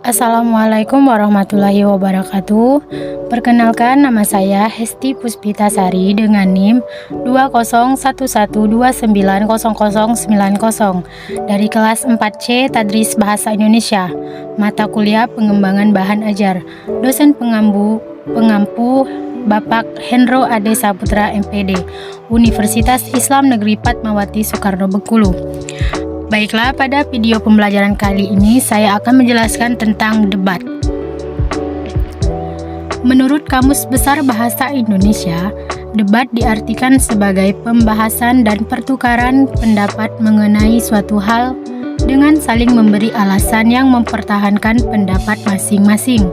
Assalamualaikum warahmatullahi wabarakatuh. Perkenalkan, nama saya Hesti Puspitasari dengan NIM 2011290090 dari kelas 4C Tadris Bahasa Indonesia, mata kuliah pengembangan bahan ajar. Dosen pengampu Bapak Hendro Ade Saputra MPD, Universitas Islam Negeri Fatmawati Soekarno Bengkulu. Baiklah, pada video pembelajaran kali ini saya akan menjelaskan tentang debat. Menurut Kamus Besar Bahasa Indonesia, debat diartikan sebagai pembahasan dan pertukaran pendapat mengenai suatu hal dengan saling memberi alasan yang mempertahankan pendapat masing-masing.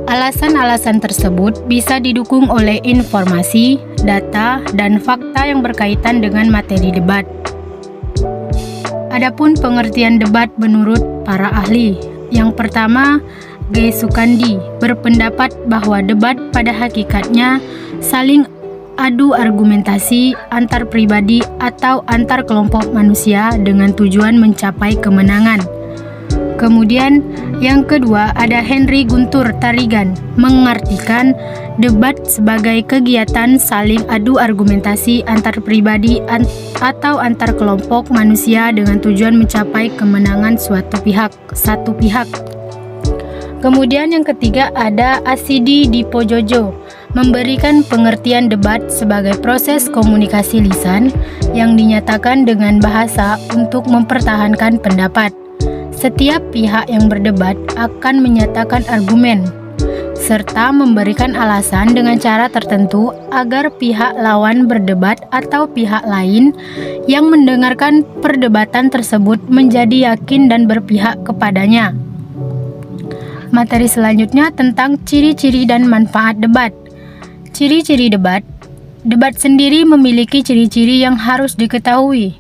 Alasan-alasan tersebut bisa didukung oleh informasi, data, dan fakta yang berkaitan dengan materi debat. Adapun pengertian debat menurut para ahli, yang pertama, G. Sukandi berpendapat bahwa debat pada hakikatnya saling adu argumentasi antar pribadi atau antar kelompok manusia dengan tujuan mencapai kemenangan. Kemudian yang kedua ada Henry Guntur Tarigan mengartikan debat sebagai kegiatan saling adu argumentasi antar pribadi atau antar kelompok manusia dengan tujuan mencapai kemenangan satu pihak. Kemudian yang ketiga ada Asidi Dipojojo memberikan pengertian debat sebagai proses komunikasi lisan yang dinyatakan dengan bahasa untuk mempertahankan pendapat. Setiap pihak yang berdebat akan menyatakan argumen serta memberikan alasan dengan cara tertentu agar pihak lawan berdebat atau pihak lain yang mendengarkan perdebatan tersebut menjadi yakin dan berpihak kepadanya. Materi selanjutnya tentang ciri-ciri dan manfaat debat. Ciri-ciri debat. Debat sendiri memiliki ciri-ciri yang harus diketahui.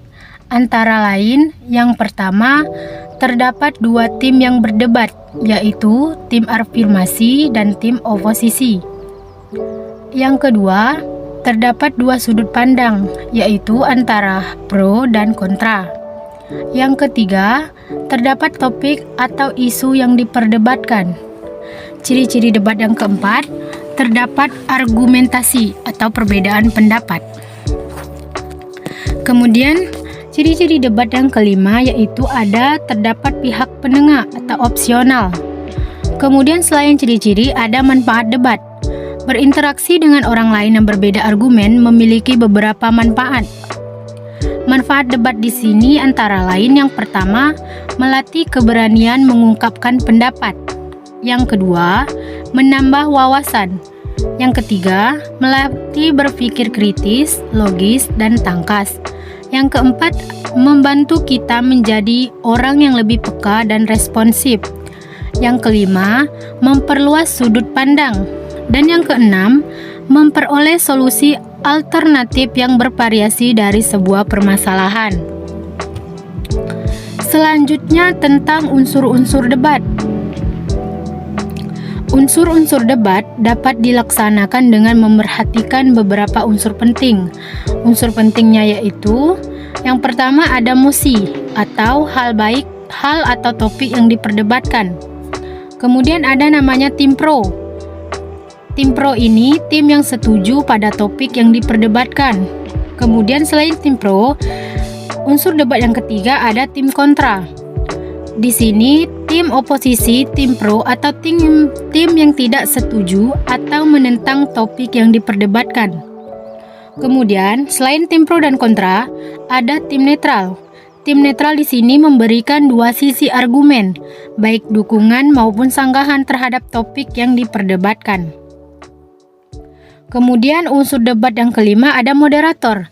Antara lain, yang pertama, terdapat dua tim yang berdebat, yaitu tim afirmasi dan tim oposisi. Yang kedua, terdapat dua sudut pandang, yaitu antara pro dan kontra. Yang ketiga, terdapat topik atau isu yang diperdebatkan. Ciri-ciri debat yang keempat, terdapat argumentasi atau perbedaan pendapat. Kemudian, ciri-ciri debat yang kelima yaitu ada terdapat pihak penengah atau opsional. Kemudian selain ciri-ciri ada manfaat debat. Berinteraksi dengan orang lain yang berbeda argumen memiliki beberapa manfaat. Manfaat debat di sini antara lain yang pertama, melatih keberanian mengungkapkan pendapat. Yang kedua, menambah wawasan. Yang ketiga, melatih berpikir kritis, logis, dan tangkas. Yang keempat, membantu kita menjadi orang yang lebih peka dan responsif. Yang kelima, memperluas sudut pandang. Dan yang keenam, memperoleh solusi alternatif yang bervariasi dari sebuah permasalahan. Selanjutnya tentang unsur-unsur debat. Unsur-unsur debat dapat dilaksanakan dengan memerhatikan beberapa unsur penting. Unsur pentingnya yaitu yang pertama ada mosi atau hal atau topik yang diperdebatkan. Kemudian ada namanya tim pro. Tim pro ini tim yang setuju pada topik yang diperdebatkan. Kemudian selain tim pro, unsur debat yang ketiga ada tim kontra. Di sini tim oposisi, tim pro atau tim yang tidak setuju atau menentang topik yang diperdebatkan. Kemudian selain tim pro dan kontra, ada tim netral. Tim netral di sini memberikan dua sisi argumen, baik dukungan maupun sanggahan terhadap topik yang diperdebatkan. Kemudian unsur debat yang kelima ada moderator.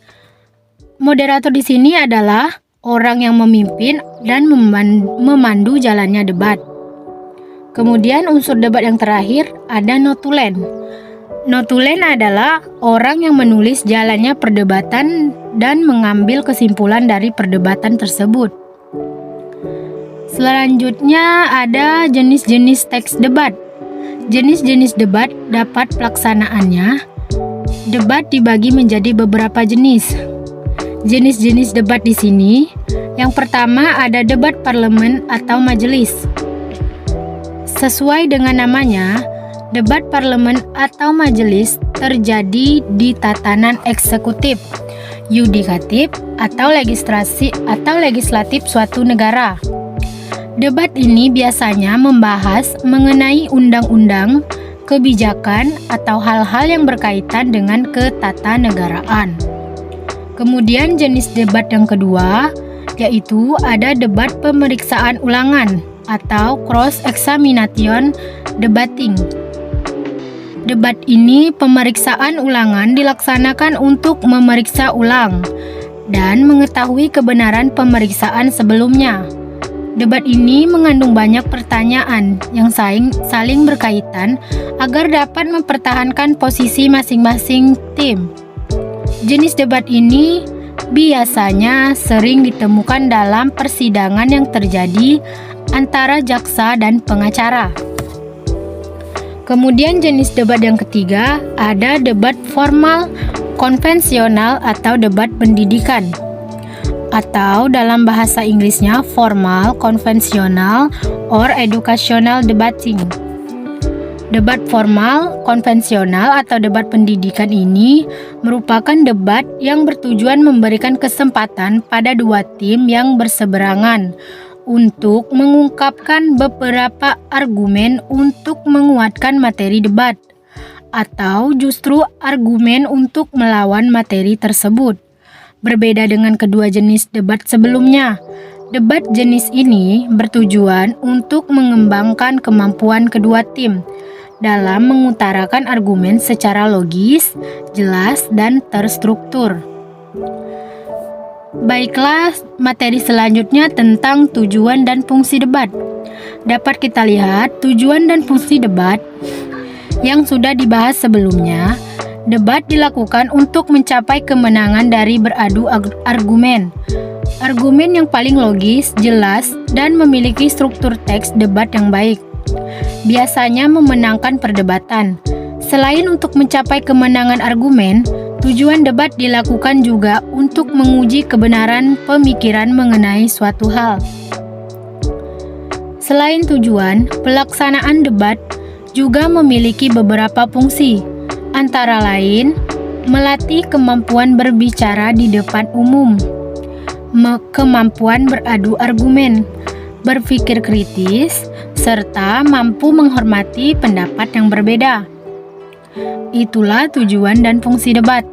Moderator di sini adalah orang yang memimpin dan memandu jalannya debat. Kemudian unsur debat yang terakhir ada notulen. Notulen adalah orang yang menulis jalannya perdebatan dan mengambil kesimpulan dari perdebatan tersebut. Selanjutnya ada jenis-jenis teks debat. Jenis-jenis debat dapat pelaksanaannya. Debat dibagi menjadi beberapa jenis. Jenis-jenis debat di sini, yang pertama ada debat parlemen atau majelis. Sesuai dengan namanya, debat parlemen atau majelis terjadi di tatanan eksekutif, yudikatif, atau legislatif suatu negara. Debat ini biasanya membahas mengenai undang-undang, kebijakan, atau hal-hal yang berkaitan dengan ketatanegaraan. Kemudian jenis debat yang kedua, yaitu ada debat pemeriksaan ulangan atau cross-examination debating. Debat ini pemeriksaan ulangan dilaksanakan untuk memeriksa ulang dan mengetahui kebenaran pemeriksaan sebelumnya. Debat ini mengandung banyak pertanyaan yang saling berkaitan agar dapat mempertahankan posisi masing-masing tim. Jenis debat ini biasanya sering ditemukan dalam persidangan yang terjadi antara jaksa dan pengacara. Kemudian jenis debat yang ketiga ada debat formal konvensional atau debat pendidikan, atau dalam bahasa Inggrisnya formal, konvensional, or educational debating. Debat formal, konvensional, atau debat pendidikan ini merupakan debat yang bertujuan memberikan kesempatan pada dua tim yang berseberangan untuk mengungkapkan beberapa argumen untuk menguatkan materi debat, atau justru argumen untuk melawan materi tersebut. Berbeda dengan kedua jenis debat sebelumnya, debat jenis ini bertujuan untuk mengembangkan kemampuan kedua tim dalam mengutarakan argumen secara logis, jelas, dan terstruktur. Baiklah, materi selanjutnya tentang tujuan dan fungsi debat. Dapat kita lihat tujuan dan fungsi debat yang sudah dibahas sebelumnya. Debat dilakukan untuk mencapai kemenangan dari beradu argumen. Argumen yang paling logis, jelas, dan memiliki struktur teks debat yang baik biasanya memenangkan perdebatan. Selain untuk mencapai kemenangan argumen, tujuan debat dilakukan juga untuk menguji kebenaran pemikiran mengenai suatu hal. Selain tujuan, pelaksanaan debat juga memiliki beberapa fungsi, antara lain melatih kemampuan berbicara di depan umum, kemampuan beradu argumen, berpikir kritis, serta mampu menghormati pendapat yang berbeda. Itulah tujuan dan fungsi debat.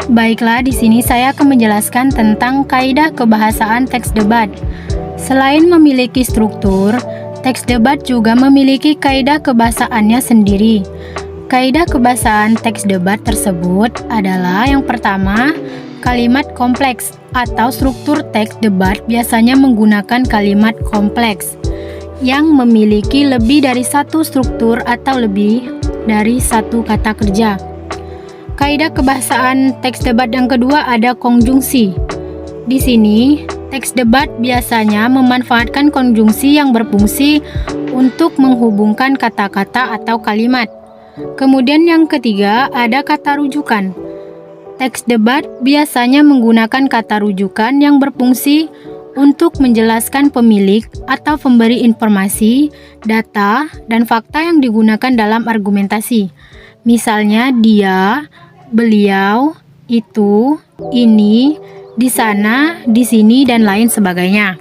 Baiklah, di sini saya akan menjelaskan tentang kaidah kebahasaan teks debat. Selain memiliki struktur, teks debat juga memiliki kaidah kebahasaannya sendiri. Kaidah kebahasaan teks debat tersebut adalah yang pertama, kalimat kompleks atau struktur teks debat biasanya menggunakan kalimat kompleks yang memiliki lebih dari satu struktur atau lebih dari satu kata kerja. Kaidah kebahasaan teks debat yang kedua ada konjungsi. Di sini, teks debat biasanya memanfaatkan konjungsi yang berfungsi untuk menghubungkan kata-kata atau kalimat. Kemudian yang ketiga ada kata rujukan. Teks debat biasanya menggunakan kata rujukan yang berfungsi untuk menjelaskan pemilik atau pemberi informasi, data, dan fakta yang digunakan dalam argumentasi. Misalnya dia, beliau, itu, ini, di sana, di sini, dan lain sebagainya.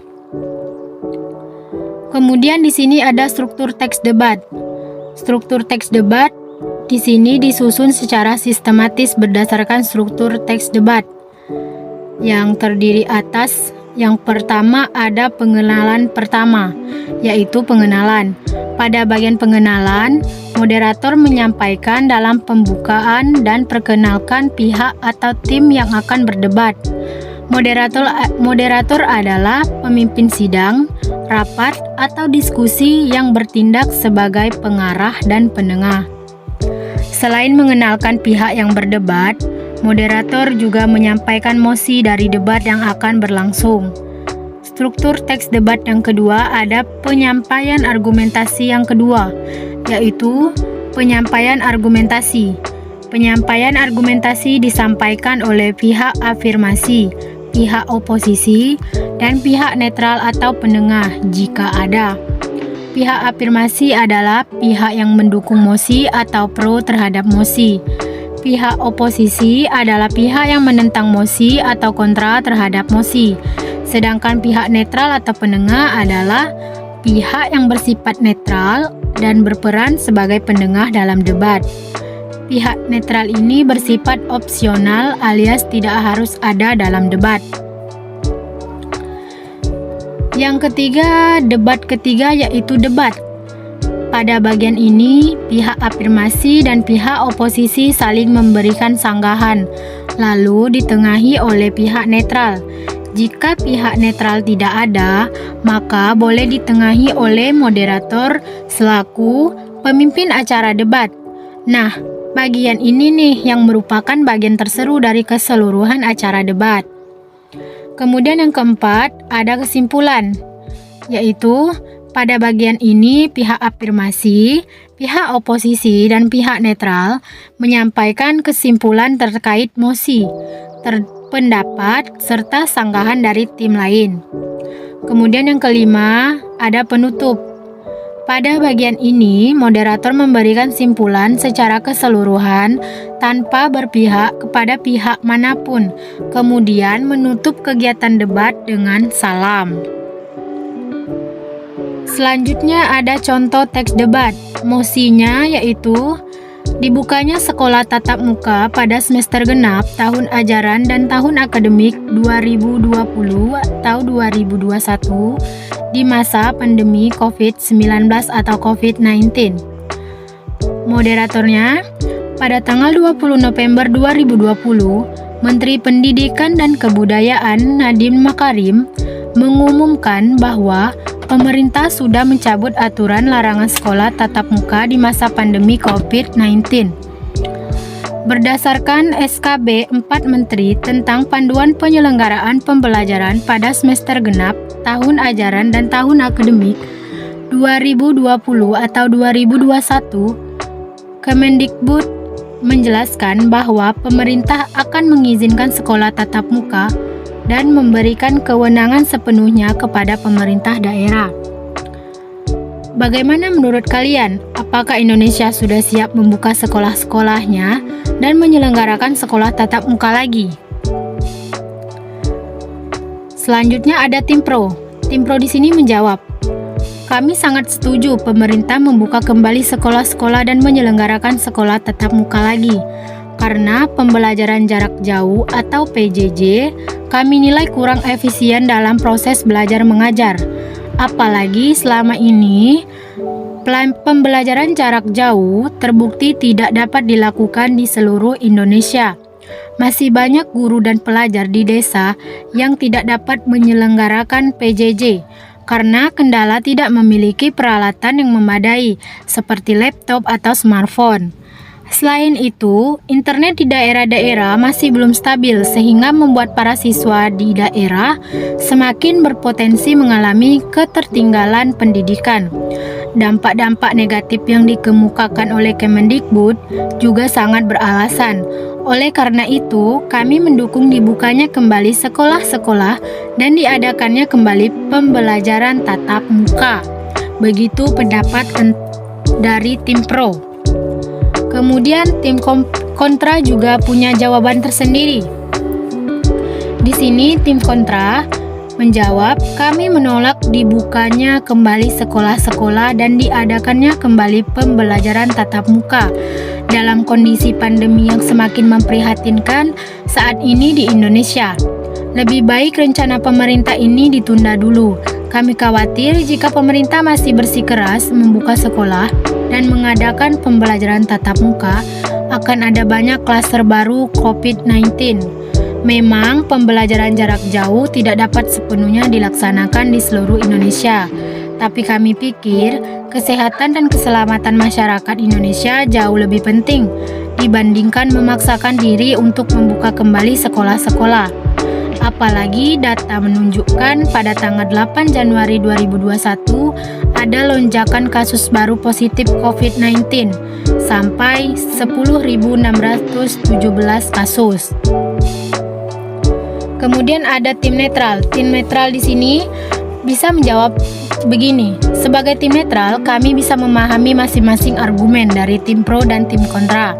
Kemudian di sini ada struktur teks debat. Struktur teks debat di sini disusun secara sistematis berdasarkan struktur teks debat yang terdiri atas yang pertama ada pengenalan pertama, yaitu pengenalan. Pada bagian pengenalan, moderator menyampaikan dalam pembukaan dan perkenalkan pihak atau tim yang akan berdebat. Moderator adalah pemimpin sidang, rapat atau diskusi yang bertindak sebagai pengarah dan penengah. Selain mengenalkan pihak yang berdebat, moderator juga menyampaikan mosi dari debat yang akan berlangsung. Struktur teks debat yang kedua ada penyampaian argumentasi yang kedua, yaitu penyampaian argumentasi. Penyampaian argumentasi disampaikan oleh pihak afirmasi, pihak oposisi, dan pihak netral atau penengah jika ada. Pihak afirmasi adalah pihak yang mendukung mosi atau pro terhadap mosi. Pihak oposisi adalah pihak yang menentang mosi atau kontra terhadap mosi. Sedangkan pihak netral atau penengah adalah pihak yang bersifat netral dan berperan sebagai penengah dalam debat. Pihak netral ini bersifat opsional alias tidak harus ada dalam debat. Yang ketiga, debat ketiga yaitu debat. Pada bagian ini, pihak afirmasi dan pihak oposisi saling memberikan sanggahan, lalu ditengahi oleh pihak netral. Jika pihak netral tidak ada, maka boleh ditengahi oleh moderator selaku pemimpin acara debat. Nah, bagian ini nih yang merupakan bagian terseru dari keseluruhan acara debat. Kemudian yang keempat, ada kesimpulan, yaitu pada bagian ini pihak afirmasi, pihak oposisi, dan pihak netral menyampaikan kesimpulan terkait mosi, pendapat, serta sanggahan dari tim lain. Kemudian yang kelima, ada penutup. Pada bagian ini, moderator memberikan simpulan secara keseluruhan tanpa berpihak kepada pihak manapun, kemudian menutup kegiatan debat dengan salam. Selanjutnya ada contoh teks debat. Mosinya yaitu dibukanya sekolah tatap muka pada semester genap tahun ajaran dan tahun akademik 2020 atau 2021 di masa pandemi COVID-19 atau COVID-19. Moderatornya, pada tanggal 20 November 2020, Menteri Pendidikan dan Kebudayaan Nadiem Makarim mengumumkan bahwa pemerintah sudah mencabut aturan larangan sekolah tatap muka di masa pandemi COVID-19. Berdasarkan SKB 4 Menteri tentang panduan penyelenggaraan pembelajaran pada semester genap tahun ajaran dan tahun akademik 2020 atau 2021, Kemendikbud menjelaskan bahwa pemerintah akan mengizinkan sekolah tatap muka dan memberikan kewenangan sepenuhnya kepada pemerintah daerah. Bagaimana menurut kalian? Apakah Indonesia sudah siap membuka sekolah-sekolahnya dan menyelenggarakan sekolah tatap muka lagi? Selanjutnya ada tim pro. Tim pro di sini menjawab, kami sangat setuju pemerintah membuka kembali sekolah-sekolah dan menyelenggarakan sekolah tatap muka lagi. Karena pembelajaran jarak jauh atau PJJ kami nilai kurang efisien dalam proses belajar mengajar. Apalagi selama ini pembelajaran jarak jauh terbukti tidak dapat dilakukan di seluruh Indonesia. Masih banyak guru dan pelajar di desa yang tidak dapat menyelenggarakan PJJ karena kendala tidak memiliki peralatan yang memadai seperti laptop atau smartphone. Selain itu, internet di daerah-daerah masih belum stabil sehingga membuat para siswa di daerah semakin berpotensi mengalami ketertinggalan pendidikan. Dampak-dampak negatif yang dikemukakan oleh Kemendikbud juga sangat beralasan. Oleh karena itu, kami mendukung dibukanya kembali sekolah-sekolah dan diadakannya kembali pembelajaran tatap muka. Begitu pendapat dari tim pro. Kemudian tim kontra juga punya jawaban tersendiri. Di sini tim kontra menjawab, kami menolak dibukanya kembali sekolah-sekolah dan diadakannya kembali pembelajaran tatap muka dalam kondisi pandemi yang semakin memprihatinkan saat ini di Indonesia. Lebih baik rencana pemerintah ini ditunda dulu. Kami khawatir jika pemerintah masih bersikeras membuka sekolah dan mengadakan pembelajaran tatap muka, akan ada banyak klaster baru COVID-19. Memang pembelajaran jarak jauh tidak dapat sepenuhnya dilaksanakan di seluruh Indonesia, tapi kami pikir kesehatan dan keselamatan masyarakat Indonesia jauh lebih penting dibandingkan memaksakan diri untuk membuka kembali sekolah-sekolah. Apalagi data menunjukkan pada tanggal 8 Januari 2021 ada lonjakan kasus baru positif COVID-19 sampai 10.617 kasus. Kemudian ada tim netral. Tim netral di sini bisa menjawab begini. Sebagai tim netral, kami bisa memahami masing-masing argumen dari tim pro dan tim kontra.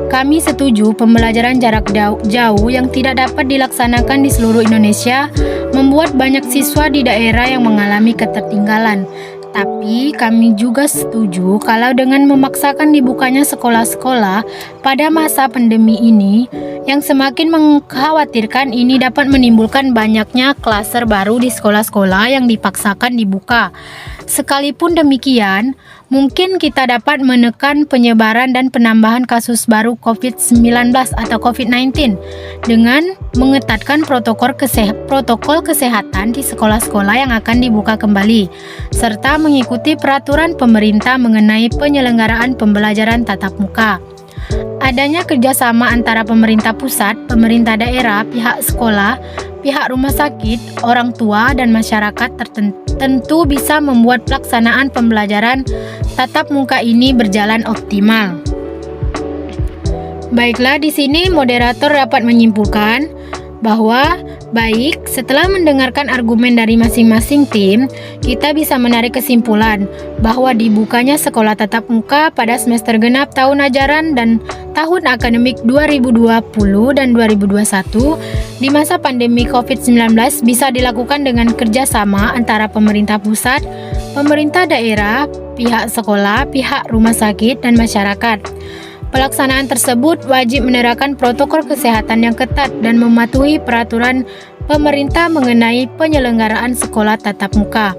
Kami setuju pembelajaran jarak jauh yang tidak dapat dilaksanakan di seluruh Indonesia membuat banyak siswa di daerah yang mengalami ketertinggalan. Tapi kami juga setuju kalau dengan memaksakan dibukanya sekolah-sekolah pada masa pandemi ini, yang semakin mengkhawatirkan ini dapat menimbulkan banyaknya klaster baru di sekolah-sekolah yang dipaksakan dibuka. Sekalipun demikian, mungkin kita dapat menekan penyebaran dan penambahan kasus baru COVID-19 atau COVID-19 dengan mengetatkan protokol kesehatan di sekolah-sekolah yang akan dibuka kembali, serta mengikuti peraturan pemerintah mengenai penyelenggaraan pembelajaran tatap muka. Adanya kerjasama antara pemerintah pusat, pemerintah daerah, pihak sekolah, pihak rumah sakit, orang tua, dan masyarakat tentu bisa membuat pelaksanaan pembelajaran tatap muka ini berjalan optimal. Baiklah, di sini moderator dapat menyimpulkan bahwa baik, setelah mendengarkan argumen dari masing-masing tim, kita bisa menarik kesimpulan bahwa dibukanya sekolah tatap muka pada semester genap tahun ajaran dan tahun akademik 2020 dan 2021 di masa pandemi COVID-19 bisa dilakukan dengan kerjasama antara pemerintah pusat, pemerintah daerah, pihak sekolah, pihak rumah sakit, dan masyarakat. Pelaksanaan tersebut wajib menerapkan protokol kesehatan yang ketat dan mematuhi peraturan pemerintah mengenai penyelenggaraan sekolah tatap muka.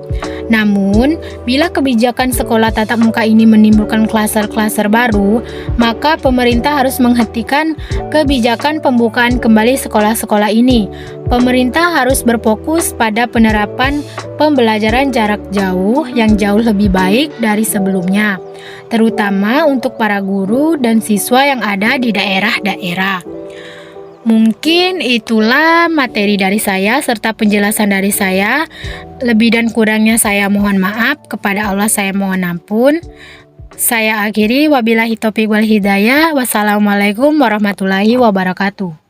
Namun, bila kebijakan sekolah tatap muka ini menimbulkan klaster-klaster baru, maka pemerintah harus menghentikan kebijakan pembukaan kembali sekolah-sekolah ini. Pemerintah harus berfokus pada penerapan pembelajaran jarak jauh yang jauh lebih baik dari sebelumnya, terutama untuk para guru dan siswa yang ada di daerah-daerah. Mungkin itulah materi dari saya serta penjelasan dari saya. Lebih dan kurangnya saya mohon maaf, kepada Allah saya mohon ampun. Saya akhiri, wabillahi taufiq wal hidayah. Wassalamualaikum warahmatullahi wabarakatuh.